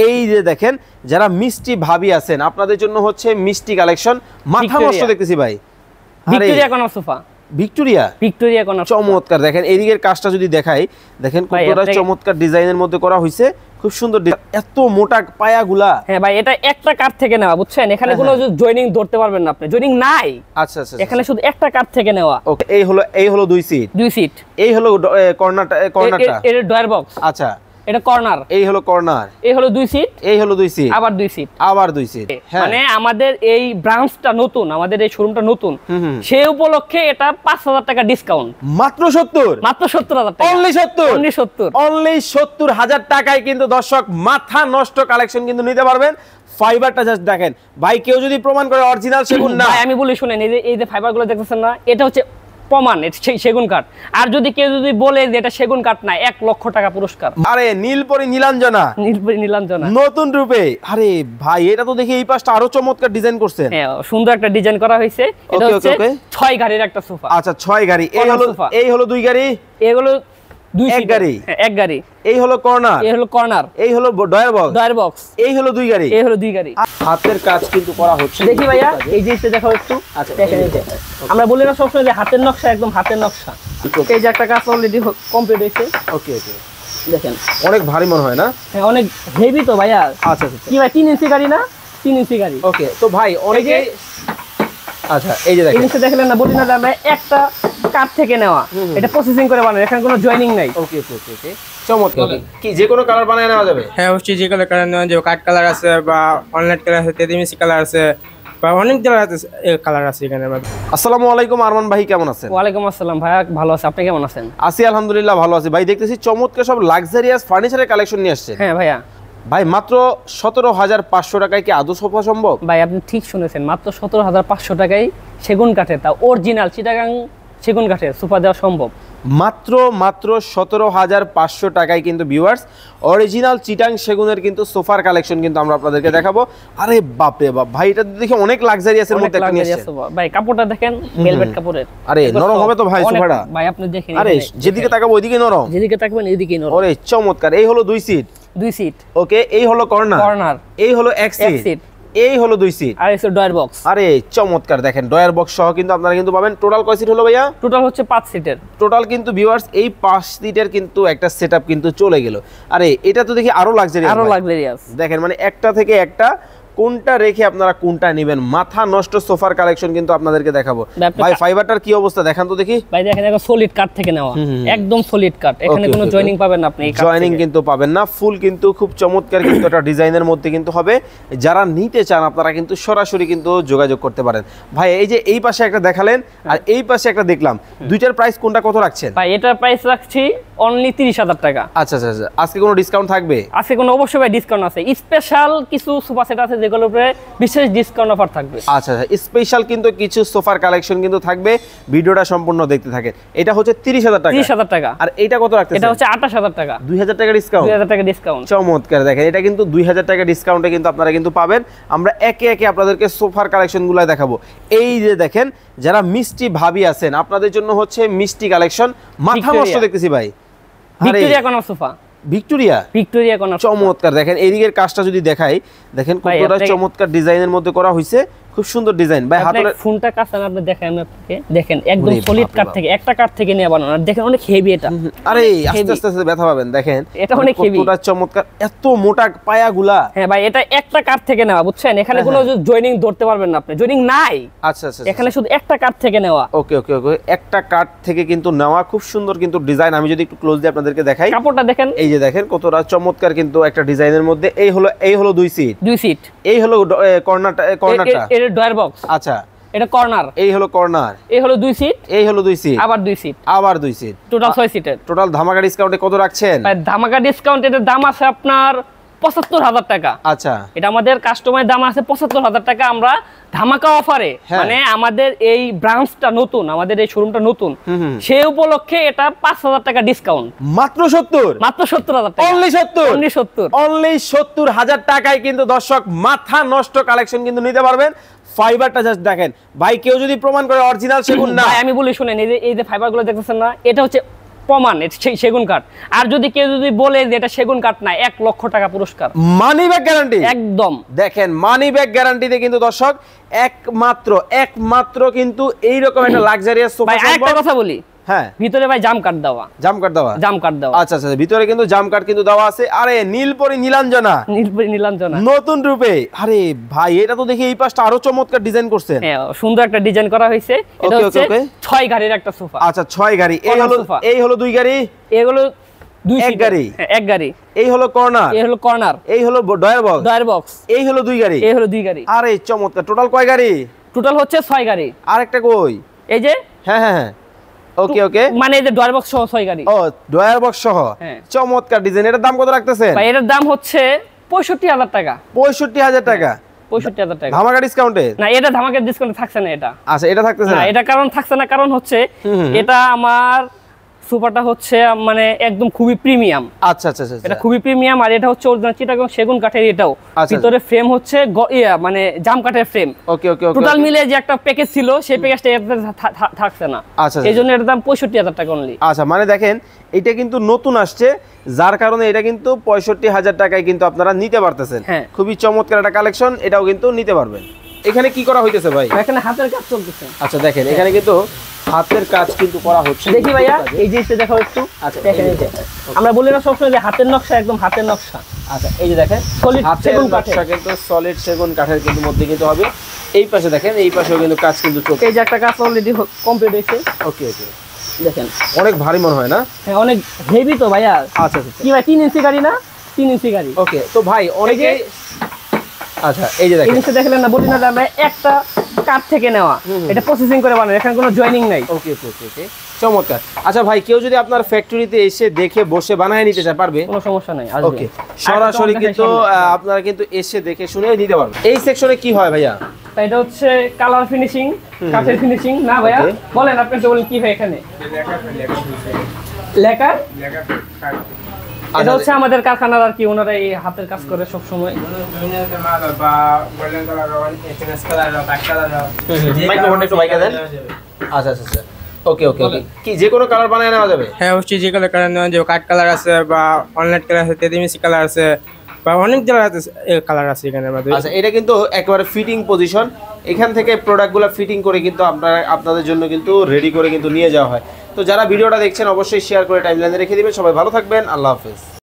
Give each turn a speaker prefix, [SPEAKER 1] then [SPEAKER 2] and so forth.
[SPEAKER 1] এই যে দেখেন যারা মিষ্টি ভাবি আছেন আপনাদের জন্য হচ্ছে মিষ্টি কালেকশন। মাথা নষ্ট দেখতেছি ভাই,
[SPEAKER 2] Victoria corner sofa. Victoria corner
[SPEAKER 1] চমৎকার। দেখেন এদিকের কাজটা যদি দেখাই, দেখেন কতটা চমৎকার ডিজাইনের মধ্যে করা হয়েছে, খুব সুন্দর। এত মোটা পায়াগুলা।
[SPEAKER 2] হ্যাঁ ভাই, এটা একটা কাঠ থেকে নেওয়া, বুঝছেন? এখানে কোনো জয়েনিং ধরতে পারবেন না আপনি, জয়েনিং নাই।
[SPEAKER 1] আচ্ছা আচ্ছা,
[SPEAKER 2] এখানে শুধু একটা কাঠ থেকে নেওয়া।
[SPEAKER 1] ওকে, এই হলো দুই সিট। এই হলো কর্নারটা।
[SPEAKER 2] এটা ডয়ার বক্স।
[SPEAKER 1] আচ্ছা,
[SPEAKER 2] এটা কর্নার।
[SPEAKER 1] এই হলো কর্নার।
[SPEAKER 2] এই হলো দুই সিট।
[SPEAKER 1] আবার দুই সিট।
[SPEAKER 2] মানে আমাদের এই ব্রাঞ্চটা নতুন, আমাদের এই শোরুমটা নতুন, সেই উপলক্ষে এটা 5000 টাকা ডিসকাউন্ট।
[SPEAKER 1] মাত্র
[SPEAKER 2] 70,000 টাকা।
[SPEAKER 1] অনলি 70,000 টাকায় কিন্তু দর্শক মাথা নষ্ট কালেকশন কিন্তু নিতে পারবেন। ফাইবারটা জাস্ট দেখেন ভাই, কেউ যদি প্রমাণ করে অরিজিনাল সেগুন না,
[SPEAKER 2] ভাই আমি বলি শুনেন, এই যে ফাইবারগুলো দেখতেছেন না, এটা হচ্ছে প্রমাণ সেগুন কাঠ। আর যদি কেউ বলে যে এটা সেগুন কাঠ না, 1 লক্ষ টাকা পুরস্কার।
[SPEAKER 1] আরে নীলপরি নীলাঞ্জনা নতুন রূপে। আরে ভাই, এটা তো দেখি এই পাশটা আরো চমৎকার ডিজাইন করছেন।
[SPEAKER 2] হ্যাঁ, সুন্দর একটা ডিজাইন করা হয়েছে। এটা হচ্ছে 6 গাড়ির একটা সোফা।
[SPEAKER 1] আচ্ছা, 6 গাড়ি। এই হলো 2 গাড়ি।
[SPEAKER 2] এগুলো 2
[SPEAKER 1] এক গাড়ি।
[SPEAKER 2] হ্যাঁ, 1 গাড়ি।
[SPEAKER 1] এই হলো কর্নার। এই হলো ডয়ার বক্স। এই হলো 2 গাড়ি। হাতের কাজ কিন্তু করা হচ্ছে।
[SPEAKER 2] দেখি ভাইয়া, এই জিনিসটা দেখো একটু। আচ্ছা, দেখেন এই যে আমরা বলি না সবসময় যে হাতের নকশা, একদম হাতের নকশা। এই যে একটা কাজ অলরেডি কমপ্লিট হয়েছে।
[SPEAKER 1] ওকে,
[SPEAKER 2] দেখেন
[SPEAKER 1] অনেক ভারী মনে হয় না?
[SPEAKER 2] হ্যাঁ, অনেক হেভি তো ভাইয়া।
[SPEAKER 1] আচ্ছা,
[SPEAKER 2] কি ভাই, 3 ইঞ্চি গাড়ি না? 3 ইঞ্চি গাড়ি।
[SPEAKER 1] ওকে, তো ভাই অনেকে আচ্ছা, এই যে দেখেন
[SPEAKER 2] জিনিসটা দেখলেন না, বলি না আমরা একটা কাঠ থেকে নেওয়া, এটা প্রসেসিং করে বানানো, এখানে কোনো জয়েনিং নাই।
[SPEAKER 1] ওকে, চমৎকার। কি যে কোনো কালার বানায় নেওয়া যাবে?
[SPEAKER 3] হ্যাঁ, অবশ্যই যে কোনো কালার নেওয়া যাবে। কাঠ কালার আছে, বা অনলাইন কালার আছে, তেদিমিসি কালার আছে, বা অনেক কালার আছে এখানে।
[SPEAKER 1] আসসালামু আলাইকুম, আরমান ভাই কেমন আছেন?
[SPEAKER 2] ওয়ালাইকুম আসসালাম ভাইয়া, ভালো আছি, আপনি কেমন আছেন?
[SPEAKER 1] আছি আলহামদুলিল্লাহ, ভালো আছি। ভাই দেখতেছি চমৎকার সব লাক্সারিয়াস ফার্নিচারের কালেকশন নিয়ে আসছেন।
[SPEAKER 2] হ্যাঁ ভাইয়া।
[SPEAKER 1] ভাই মাত্র 17,500 টাকায় কি আদৌ সোফা সম্ভব?
[SPEAKER 2] ভাই আপনি ঠিক শুনেছেন, মাত্র 17,500 টাকায় সেগুন কাঠের, তা অরিজিনাল চিটাগাং সেগুন কাঠের সোফা দেওয়া সম্ভব।
[SPEAKER 1] মাত্র 17,500 টাকায় কিন্তু ভিউয়ার্স অরিজিনাল চিটাং সেগুনের কিন্তু সোফার কালেকশন কিন্তু আমরা আপনাদেরকে দেখাবো। আরে বাপ রে বাপ ভাই, এটা দেখে অনেক লাক্সারিয়াসের মধ্যে একটা নিয়ে আসছে
[SPEAKER 2] ভাই। কাপড়টা দেখেন, ভেলভেট কাপড়ের।
[SPEAKER 1] আরে নরম হবে তো ভাই সোফাটা?
[SPEAKER 2] ভাই আপনি দেখেন,
[SPEAKER 1] আরে যেদিকে তাকাবো ওইদিকে নরম,
[SPEAKER 2] যেদিকে তাকাবেন এদিকেই নরম।
[SPEAKER 1] ওরে চমৎকার। এই হলো 2 সিট। ওকে, এই হলো কর্নার। এই হলো 1 সিট। এই হলো 2 সিট।
[SPEAKER 2] আর এটা ডয়ার বক্স।
[SPEAKER 1] আরে চমৎকার, দেখেন ডয়ার বক্স সহ কিন্তু আপনারা কিন্তু পাবেন। টোটাল কয় সিট হলো ভাইয়া?
[SPEAKER 2] টোটাল হচ্ছে 5 সিটের।
[SPEAKER 1] টোটাল কিন্তু ভিউয়ার্স এই 5 সিটের কিন্তু একটা সেটআপ কিন্তু চলে গেল। আরে এটা তো দেখি আরো লাক্সারিয়াস। দেখেন মানে একটা থেকে একটা, কোনটা রেখে আপনারা কোনটা নেবেন। মাথা নষ্ট সোফার কালেকশন কিন্তু আপনাদেরকে দেখাবো। ভাই ফাইবারটার কি অবস্থা দেখান তো দেখি।
[SPEAKER 2] ভাই দেখেন, এটা সলিড কাঠ থেকে নেওয়া, একদম সলিড কাঠ। এখানে কোনো জয়েনিং পাবেন না আপনি,
[SPEAKER 1] জয়েনিং কিন্তু পাবেন না। ফুল কিন্তু খুব চমৎকার কিন্তু একটা ডিজাইনের মধ্যে কিন্তু হবে। যারা নিতে চান আপনারা কিন্তু সরাসরি কিন্তু যোগাযোগ করতে পারেন। ভাই এই যে এই পাশে একটা দেখালেন আর এই পাশে একটা দেখলাম, দুইটার প্রাইস কোনটা কত রাখছেন?
[SPEAKER 2] ভাই এটার প্রাইস রাখছি অনলি 30,000 টাকা।
[SPEAKER 1] আচ্ছা আচ্ছা, আজকে কোনো ডিসকাউন্ট থাকবে?
[SPEAKER 2] আজকে কোনো অবশ্যই ভাই ডিসকাউন্ট আছে। স্পেশাল কিছু সোফা সেট আছে যেগুলোর উপরে বিশেষ ডিসকাউন্ট অফার থাকবে।
[SPEAKER 1] আচ্ছা আচ্ছা, স্পেশাল কিন্তু কিছু সোফার কালেকশন কিন্তু থাকবে, ভিডিওটা সম্পূর্ণ দেখতে থাকেন। এটা হচ্ছে 30,000 টাকা।
[SPEAKER 2] 30,000 টাকা।
[SPEAKER 1] আর এটা কত রাখতেছেন?
[SPEAKER 2] এটা হচ্ছে 28,000 টাকা।
[SPEAKER 1] 2,000 টাকা ডিসকাউন্ট।
[SPEAKER 2] 2,000 টাকা ডিসকাউন্ট।
[SPEAKER 1] চমৎকার, দেখেন এটা কিন্তু 2,000 টাকা ডিসকাউন্টে কিন্তু আপনারা কিন্তু পাবেন। আমরা একে একে আপনাদেরকে সোফার কালেকশনগুলো দেখাবো। এই যে দেখেন যারা মিষ্টি ভাবি আছেন আপনাদের জন্য হচ্ছে মিষ্টি কালেকশন। মাথা নষ্ট দেখতেছি ভাই।
[SPEAKER 2] Victoria corner sofa. Victoria corner
[SPEAKER 1] চমৎকার। দেখেন এদিকের কাজটা যদি দেখাই, দেখেন কতটা চমৎকার ডিজাইনের মধ্যে করা হয়েছে, খুব সুন্দর ডিজাইন। ভাই হাতের
[SPEAKER 2] ফোনটা কাছে আপনি দেখেন, আপনাকে দেখেন একদম সলিড কাঠ থেকে, একটা কাঠ থেকে নিয়ে বানানো। আর দেখেন অনেক হেভি এটা।
[SPEAKER 1] আরে আস্তে আস্তে আস্তে ব্যথা পাবেন। দেখেন
[SPEAKER 2] এটা অনেক হেভি,
[SPEAKER 1] কতটা চমৎকার, এত মোটা পায়াগুলা।
[SPEAKER 2] হ্যাঁ ভাই, এটা একটা কাঠ থেকে নেওয়া, বুঝছেন? এখানে কোনো জয়েনিং ধরতে পারবেন না আপনি, জয়েনিং নাই।
[SPEAKER 1] আচ্ছা আচ্ছা,
[SPEAKER 2] এখানে শুধু একটা কাঠ থেকে নেওয়া।
[SPEAKER 1] ওকে ওকে ওকে, একটা কাঠ থেকে কিন্তু নেওয়া, খুব সুন্দর কিন্তু ডিজাইন। আমি যদি একটু ক্লোজলি আপনাদেরকে দেখাই,
[SPEAKER 2] কাপড়টা দেখেন,
[SPEAKER 1] এই যে দেখেন কতটা চমৎকার কিন্তু একটা ডিজাইনের মধ্যে। এই হলো 2 সিট। এই হলো কর্নারটা।
[SPEAKER 2] এটা ডয়ার বক্স।
[SPEAKER 1] আচ্ছা,
[SPEAKER 2] এটা কর্নার।
[SPEAKER 1] এই হলো কর্নার।
[SPEAKER 2] এই হলো 2 সিট।
[SPEAKER 1] এই হলো 2 সিট।
[SPEAKER 2] আবার 2 সিট। টোটাল 6 সিটের।
[SPEAKER 1] টোটাল ধামাকা ডিসকাউন্টে কত রাখছেন?
[SPEAKER 2] ভাই ধামাকা ডিসকাউন্ট এর দাম আছে আপনার 75,000 টাকা।
[SPEAKER 1] আচ্ছা,
[SPEAKER 2] এটা আমাদের কাস্টমারের দাম আছে 75,000 টাকা। আমরা ধামাকা অফারে, মানে আমাদের এই ব্রাঞ্চটা নতুন, আমাদের এই শোরুমটা নতুন, সেই উপলক্ষে এটা 5,000 টাকা ডিসকাউন্ট।
[SPEAKER 1] মাত্র
[SPEAKER 2] 70,000 টাকা।
[SPEAKER 1] অনলি 70,000 টাকায় কিন্তু দর্শক মাথা নষ্ট কালেকশন কিন্তু নিতে পারবেন। ফাইবারটা জাস্ট দেখেন। ভাই কেউ যদি প্রমাণ করে অরিজিনাল সেগুন না,
[SPEAKER 2] ভাই আমি বলি শুনেন, এই যে ফাইবারগুলো দেখতেছেন না, এটা হচ্ছে প্রমাণ সেগুন কাঠ। আর যদি কেউ বলে যে এটা সেগুন কাঠ না, 1 লক্ষ টাকা পুরস্কার।
[SPEAKER 1] আরে
[SPEAKER 2] প্রমাণ সেগুন কাঠ। আর যদি কেউ যদি বলে যে এটা সেগুন কাঠ না, 1 লক্ষ টাকা পুরস্কার,
[SPEAKER 1] মানি ব্যাক গ্যারান্টি
[SPEAKER 2] একদম।
[SPEAKER 1] দেখেন মানি ব্যাক গ্যারান্টিতে কিন্তু দর্শক একমাত্র কিন্তু এইরকম একটা লাক্সারিয়াস সোফা।
[SPEAKER 2] ভাই আরেকটা কথা বলি,
[SPEAKER 1] হ্যাঁ
[SPEAKER 2] ভিতরে ভাই জাম কাঠ দেওয়া।
[SPEAKER 1] আচ্ছা আচ্ছা, ভিতরে কিন্তু জাম কাঠ কিন্তু দেওয়া আছে। আরে নীলপরি নীলাঞ্জনা নতুন রূপে। আরে ভাই এটা তো দেখি এই পাশটা আরো চমৎকার ডিজাইন করছেন।
[SPEAKER 2] হ্যাঁ, সুন্দর একটা ডিজাইন করা হয়েছে। এটা হচ্ছে 6 গাড়ির একটা সোফা।
[SPEAKER 1] আচ্ছা 6 গাড়ি। এই হলো 2 গাড়ি,
[SPEAKER 2] এগুলো 2
[SPEAKER 1] এক গাড়ি।
[SPEAKER 2] হ্যাঁ, 1 গাড়ি।
[SPEAKER 1] এই হলো কর্নার, এই হলো ডয়ার বক্স, এই হলো 2 গাড়ি। আরে চমৎকার। টোটাল কয় গাড়ি?
[SPEAKER 2] টোটাল হচ্ছে 6 গাড়ি।
[SPEAKER 1] আরেকটা কই?
[SPEAKER 2] এই যে
[SPEAKER 1] হ্যাঁ ওকে মানে
[SPEAKER 2] এই যে ডয়ার বক্স সহ 6 গাড়ি।
[SPEAKER 1] ও ডয়ার বক্স সহ, চমৎকার ডিজাইন। এটার দাম কত রাখতেছেন
[SPEAKER 2] ভাই? এটার দাম হচ্ছে 65,000 টাকা।
[SPEAKER 1] 65,000 টাকা?
[SPEAKER 2] 65,000 টাকা
[SPEAKER 1] ধামাকা ডিসকাউন্টে?
[SPEAKER 2] না, এটা ধামাকা ডিসকাউন্টে থাকছে না। এটা
[SPEAKER 1] আচ্ছা, এটা থাকতেছে না।
[SPEAKER 2] এটা কারণ থাকছে না, কারণ হচ্ছে এটা আমার সোফাটা হচ্ছে মানে একদম খুবই প্রিমিয়াম।
[SPEAKER 1] আচ্ছা,
[SPEAKER 2] এটা খুবই প্রিমিয়াম। আর এটা হচ্ছে অরিজিনাল চিটাগং সেগুন কাঠের। এটাও ভিতরে ফ্রেম হচ্ছে মানে জাম কাঠের ফ্রেম।
[SPEAKER 1] ওকে
[SPEAKER 2] টোটাল মিলে যে একটা প্যাকেজ ছিল, সেই প্যাকেজটা থাকছে না। এইজন্য এটার দাম 65,000 টাকা অনলি।
[SPEAKER 1] আচ্ছা, মানে দেখেন এটা কিন্তু নতুন আসছে, যার কারণে এটা কিন্তু 65,000 টাকায় কিন্তু আপনারা নিতে পারতেছেন। খুবই চমৎকার একটা কালেকশন, এটাও কিন্তু নিতে পারবেন। এখানে কি করা হইতেছে ভাই?
[SPEAKER 2] এখানে হাতের কাজ চলতেছে।
[SPEAKER 1] আচ্ছা দেখেন, এখানে কিন্তু হাতের কাজ কিন্তু করা হচ্ছে।
[SPEAKER 2] দেখি ভাইয়া এই জিনিসটা দেখাও একটু। আচ্ছা দেখেন, এই যে আমরা বলি না সবসময় যে হাতের নকশা, একদম হাতের নকশা। আচ্ছা এই যে দেখেন সলিড সেগুন কাঠের,
[SPEAKER 1] কিন্তু সলিড সেগুন কাঠের কিন্তু মধ্যে কিন্তু হবে। এই পাশে দেখেন, এই পাশেও কিন্তু কাজ কিন্তু চলছে।
[SPEAKER 2] এই যে একটা কাজ অলরেডি কমপ্লিট হয়েছে।
[SPEAKER 1] ওকে
[SPEAKER 2] দেখেন
[SPEAKER 1] অনেক ভারী মনে হয় না?
[SPEAKER 2] হ্যাঁ, অনেক হেভি তো ভাইয়া।
[SPEAKER 1] আচ্ছা
[SPEAKER 2] কি ভাই 3 ইঞ্চি গাড়ি না? 3 ইঞ্চি গাড়ি।
[SPEAKER 1] ওকে, তো ভাই অনেকে আচ্ছা এই যে দেখেন,
[SPEAKER 2] জিনিসটা দেখলেন না, বলি না যে আমরা একটা কাঠ থেকে নেওয়া, এটা প্রসেসিং করে বানানো, এখানে কোনো জয়েনিং নাই।
[SPEAKER 1] ওকে চমৎকার। আচ্ছা ভাই, কেউ যদি আপনার ফ্যাক্টরিতে এসে দেখে বসে বানায় নিতে চায় পারবে?
[SPEAKER 2] কোনো সমস্যা নাই।
[SPEAKER 1] ওকে, সরাসরি কিন্তু আপনারা কিন্তু এসে দেখে শুনে নিতে পারবেন। এই সেকশনে কি হয় ভাইয়া?
[SPEAKER 2] এটা হচ্ছে কালার ফিনিশিং, কাঠের ফিনিশিং না ভাইয়া? বলেন আপনি তো বলেন কি হয় এখানে লেখা। এটা হচ্ছে আমাদের কারখানার আর কি, ওনারা এই হাতের কাজ করে সব সময়।
[SPEAKER 1] আচ্ছা ওকে কি যে কোনো কালার বানায় নেওয়া যাবে?
[SPEAKER 3] হ্যাঁ অবশ্যই, যে কোনো কালার নেওয়া যাবে। কাঠ কালার আছে বা অনলাইন কালার আছে, তেদিমিসি কালার আছে বা অনেক কালার আছে এখানে আমাদের।
[SPEAKER 1] আচ্ছা, এটা কিন্তু একেবারে ফিটিং পজিশন। এখান থেকে প্রোডাক্টগুলো ফিটিং করে কিন্তু আপনাদের জন্য কিন্তু রেডি করে কিন্তু নিয়ে যাওয়া হয়। তো যারা ভিডিওটা দেখছেন অবশ্যই শেয়ার করে টাইমলাইনে রেখে দিবেন। সবাই ভালো থাকবেন, আল্লাহ হাফেজ।